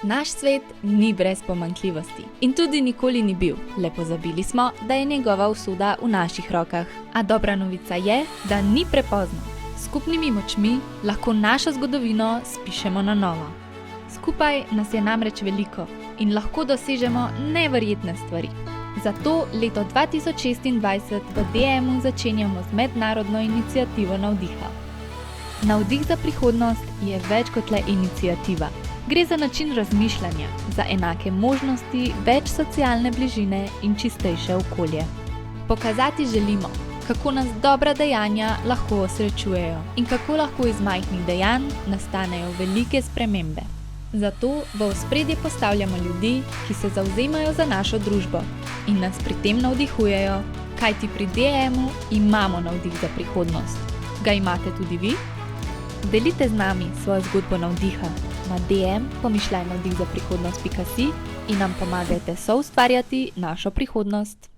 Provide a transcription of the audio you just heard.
Naš svet ni brez pomanjkljivosti in tudi nikoli ni bil, le pozabili smo, da je njegova usoda v naših rokah. A dobra novica je, da ni prepozno. S skupnimi močmi lahko našo zgodovino spišemo na novo. Skupaj nas je namreč veliko in lahko dosežemo neverjetne stvari. Zato leto 2026 v DM-u začenjamo z mednarodno iniciativo Navdiha. Navdih za prihodnost je več kot le iniciativa. Gre za način razmišljanja, za enake možnosti, več socialne bližine in čistejše okolje. Pokazati želimo, kako nas dobra dejanja lahko osrečujejo in kako lahko iz majhnih dejanj nastanejo velike spremembe. Zato v ospredje postavljamo ljudi, ki se zavzemajo za našo družbo in nas pri tem navdihujejo, kajti pri DM-u imamo navdih za prihodnost. Ga imate tudi vi? Delite z nami svojo zgodbo navdiha na dm@navdihzaprihodnost.si in nam pomagajte soustvarjati našo prihodnost.